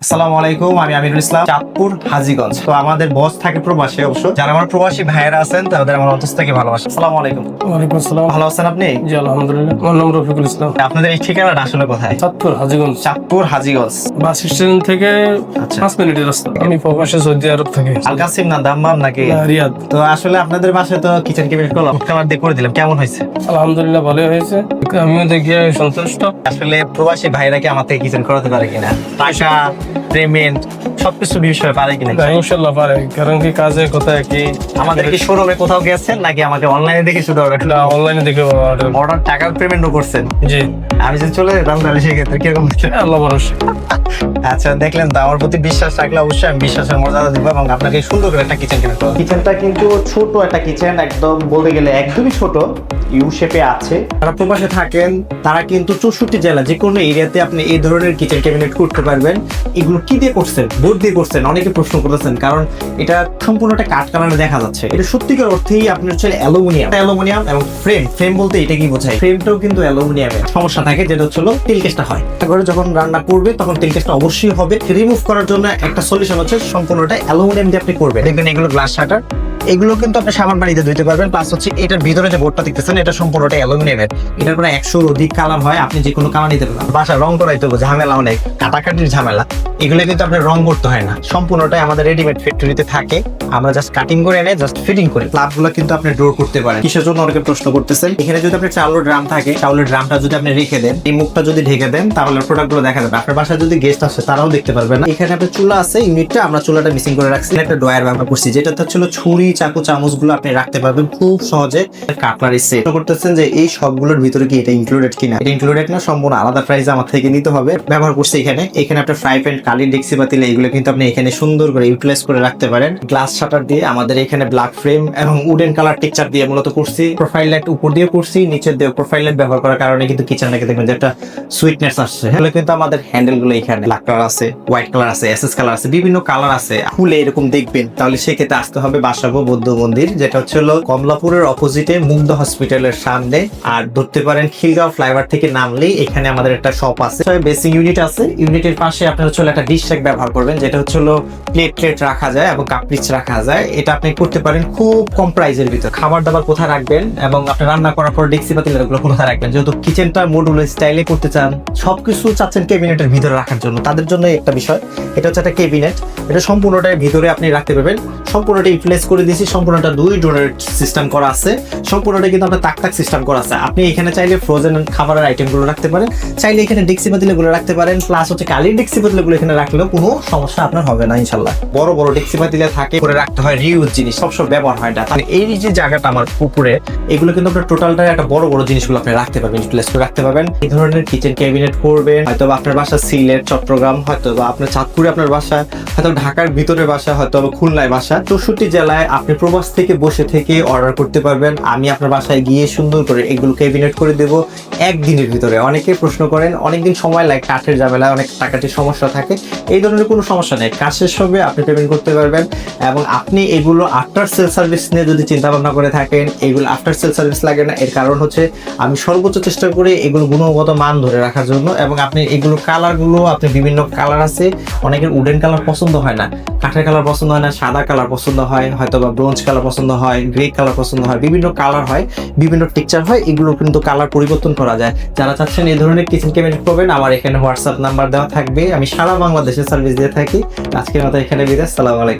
আসসালামু আলাইকুম, আমি আমিরুল ইসলাম, চাঁদপুর হাজীগঞ্জ। তো আমাদের বস থাকে প্রবাসী, অবশ্য যারা আমার প্রবাসী ভাইয়েরা আছেন তাদের আমার অন্তর থেকে ভালোবাসা। আসসালামু আলাইকুম। ওয়ালাইকুম আসসালাম। ভালো আছেন আপনি? জি আলহামদুলিল্লাহ। আমার নাম রফিকুল ইসলাম। আপনাদের এই ঠিকানাটা আসলে কোথায়? চাঁদপুর হাজীগঞ্জ। চাঁদপুর হাজীগঞ্জ। বাস স্ট্যান্ড থেকে আচ্ছা। 5 মিনিটের রাস্তা। আমি প্রবাসে সৌদি আরব থাকি। আল কাসিম না দাম্মাম নাকি? রিয়াদ। তো আসলে আপনাদের বাসায় তো কিচেন ক্যাবিনেট গুলো কালার দিয়ে করে দিলাম, কেমন হয়েছে? আলহামদুলিল্লাহ ভালোই হয়েছে, আমিও দেখি সন্তুষ্ট। আসলে প্রবাসী ভাইরা কি আমার থেকে কিচেন করাতে পারে কিনা, টাকা পেমেন্ট সবকিছু বিষয়ে পারে কিনা? না, ইনশাল্লাহ পারে, কারণ কি কাজে কোথায় কি আমাদের কি শোরুমে কোথাও গেছেন নাকি আমাকে অনলাইনে দেখে শুধু অর্ডার? অনলাইনে দেখে অর্ডার টাকা পেমেন্টও করছেন? জি। আমি যে চলে যেতাম তাহলে সেক্ষেত্রে কিরকম হচ্ছে? আল্লাহ ভরসা। আচ্ছা, দেখলেন তো, আমার প্রতি বিশ্বাস রাখলে অবশ্যই আমি বিশ্বাসের মর্যাদা দিব এবং আপনাকে সুন্দর করে একটা কিচেন কিনে দেবো। কিচেনটা কিন্তু ছোট একটা কিচেন, একদম বলতে গেলে একদমই ছোট, ইউ শেপে আছে। যারা প্রবাসে থাকেন তারা কিন্তু 64 জেলা যে কোনো এরিয়াতে আপনি এই ধরনের কিচেন ক্যাবিনেট করতে পারবেন। এগুলো কি দিয়ে করছেন? বোর্ড দিয়ে করছেন? অনেকে প্রশ্ন করতেছেন, কারণ এটা সম্পূর্ণটা কাঠ কালারে দেখা যাচ্ছে। এটা সত্যিকার অর্থেই আপনার হচ্ছে অ্যালুমিনিয়াম এবং ফ্রেম বলতে এটা কি বোঝায়? ফ্রেমটাও কিন্তু অ্যালুমিনিয়ামের। সমস্যা থাকে যেটা হচ্ছিল তেল কেসটা হয়, তারপরে যখন রান্না করবে তখন তেল কেসটা অবশ্যই হবে। রিমুভ করার জন্য একটা সলিউশন হচ্ছে সম্পূর্ণটা অ্যালুমিনিয়াম দিয়ে আপনি করবেন। দেখবেন এগুলো গ্লাস শাটার, এগুলো কিন্তু আপনি সাবান পানিতে ধুইতে পারবেন। প্লাস হচ্ছে এটার ভিতরে যে বোর্ডটা দেখতেছেন এটা সম্পূর্ণটা অ্যালুমিনিয়ামের। এটার প্রায় 100-র অধিক কালার হয়, আপনি যে কোনো কালার নিতে পারবেন। বাসা রং করাইতে হবে, ঝামেলা অনেক, কাটাকাটির ঝামেলা, এগুলো কিন্তু আপনার রং করতে হয় না। সম্পূর্ণটাই আমাদের রেডিমেড ফ্যাক্টরিতে থাকে, আমরা জাস্ট কাটিং করে এনে জাস্ট ফিটিং করি। প্লাগগুলো কিন্তু আপনি ডোর করতে পারেন। কিসের জন্য অনেকে প্রশ্ন করতেছেন। এখানে যদি আপনি চাউলের ড্রাম থাকে, চাউলের ড্রামটা যদি আপনি রেখে দেন, এই মুখটা যদি ঢেকে দেন, তাহলে প্রোডাক্টগুলো দেখা যাবে। আপনার বাসায় যদি গেস্ট আসে তারাও দেখতে পারবে না। এখানে আপনার চুলা আছে, ইউনিটটা আমরা চুলাটা মিসিং করে রাখছি। একটা ড্রয়ার ব্যবহার করছি, যেটা হচ্ছিল ছুরি চাকু চামচগুলো আপনি রাখতে পারবেন খুব সহজে। কাটলারি সেট করতেছেন যে এই সবগুলোর ভিতরে কি এটা ইনক্লুডেড কিনা? এটা ইনক্লুডেড না, সম্পূর্ণ আলাদা প্রাইস আমার থেকে নিতে হবে। ব্যবহার করছি এখানে আপনার ফ্রাই প্যান, কালি, ডেক্সি পাতিল, এগুলো কিন্তু আপনি এখানে সুন্দর করে ইউটিলাইজ করে রাখতে পারেন। গ্লাস শাটার দিয়ে আমাদের এখানে ব্ল্যাক ফ্রেম এবং উডেন কালার টেক্সচার দিয়ে মূলত করছি। প্রোফাইল লাইট উপর দিয়ে করছি, নিচের দিয়ে প্রোফাইল লাইট ব্যবহার করার কারণে কিন্তু কিচেনটাকে দেখবেন যে একটা সুইটনেস আসছে। এগুলো কিন্তু আমাদের হ্যান্ডেল গুলো এখানে ব্ল্যাক কালার আছে, হোয়াইট কালার আছে, এসএস কালার আছে, বিভিন্ন কালার আছে। খুলে এরকম দেখবেন, তাহলে সেক্ষেত্রে আসতে হবে বাসাবো বৌদ্ধ মন্দির, যেটা হচ্ছে কমলাপুরের অপোজিটে মুগ্ধ হসপিটালের সামনে। আর ধরতে পারেন খিলগাঁও ফ্লাইওভার থেকে নামলেই এখানে আমাদের একটা শপ আছে, বেসিক ইউনিট আছে। ইউনিটের পাশে আপনার হচ্ছে একটা ডিশ র্যাক ব্যবহার করবেন, যেটা হচ্ছে প্লেট রাখা যায় এবং কাপড়িচ রাখা যায়। এটা আপনি করতে পারেন খুব কম প্রাইসের ভিতর। খাবার দাবার কোথায় রাখবেন এবং আপনি রান্না করার পর ডেক্সি পাতিল এগুলো কোথায় রাখবেন, যেহেতু কিচেনটা মডুলার স্টাইলে করতে চান, সবকিছু চাচ্ছেন ক্যাবিনেটের ভিতরে রাখার জন্য, তাদের জন্য একটা বিষয়। এটা হচ্ছে একটা ক্যাবিনেট, এটা সম্পূর্ণটার ভিতরে আপনি রাখতে পারবেন। সম্পূর্ণটা ইউটিলাইজ করে দিয়েছি, সম্পূর্ণটা 2 ডোরের সিস্টেম করা আছে, সম্পূর্ণটা কিন্তু আপনার তাক সিস্টেম করা আছে। আপনি এখানে চাইলে ফ্রোজেন খাবারের আইটেমগুলো রাখতে পারেন, চাইলে এখানে ডেক্সি পাতিলগুলো রাখতে পারেন। প্লাস হচ্ছে কালির ডেক্সি পাতিলগুলো এখানে রাখলেও কোনো সমস্যা আপনার হবে না ইনশাল্লাহ। বড় বড় ডেক্সি পাতিলে থাকে করে রাখতে হয়, রিউজ জিনিস সবসময় ব্যবহার হয় না। মানে এই যে জায়গাটা আমার উপরে, এগুলো কিন্তু আপনার টোটালটা একটা বড় বড় জিনিসগুলো আপনি রাখতে পারবেন, ইউটিলাইজ করে রাখতে পারবেন। এই ধরনের কিচেন ক্যাবিনেট করবেন, হয়তো আপনার বাসা সিলেট, চট্টগ্রাম, হয়তো বা আপনার চাঁদপুরে আপনার বাসা, হয়তো ঢাকার ভিতরে বাসা, হয়তো বা খুলনায় বাসা, 64 জেলায় আপনি প্রবাস থেকে বসে থেকে অর্ডার করতে পারবেন। আমি আপনার বাসায় গিয়ে সুন্দর করে এগুলো ক্যাবিনেট করে দেবো একদিনের ভিতরে। অনেকে প্রশ্ন করেন অনেকদিন সময় লাগে, কাঠের ঝামেলা, অনেক টাকাটির সমস্যা থাকে। এই ধরনের কোনো সমস্যা নেই, কাজ শেষ হবে আপনি পেমেন্ট করতে পারবেন। এবং আপনি এগুলো আফটার সেল সার্ভিস নিয়ে যদি চিন্তা ভাবনা করে থাকেন, এগুলো আফটার সেল সার্ভিস লাগে না। এর কারণ হচ্ছে আমি সর্বোচ্চ চেষ্টা করি এগুলো গুণগত মান ধরে রাখার জন্য। এবং আপনি এগুলো কালারগুলো, আপনি বিভিন্ন কালার আছে, অনেকের উডেন কালার পছন্দ হয় না, কাঠের কালার পছন্দ হয় না, সাদা কালার পছন্দ হয়, হয়তো বা ব্রোঞ্জ কালার পছন্দ হয়, গ্রে কালার পছন্দ হয়, বিভিন্ন কালার হয়, বিভিন্ন টেক্সচার হয়, এগুলো কিন্তু কালার পরিবর্তন করা যায়। যারা চাচ্ছেন এই ধরনের কিচেন ক্যাবিনেট করবেন, আমার এখানে হোয়াটসঅ্যাপ নাম্বার দেওয়া থাকবে, আমি সারা বাংলাদেশে সার্ভিস দিয়ে থাকি। আজকের মতো এখানে বিদায়, আসসালামু আলাইকুম।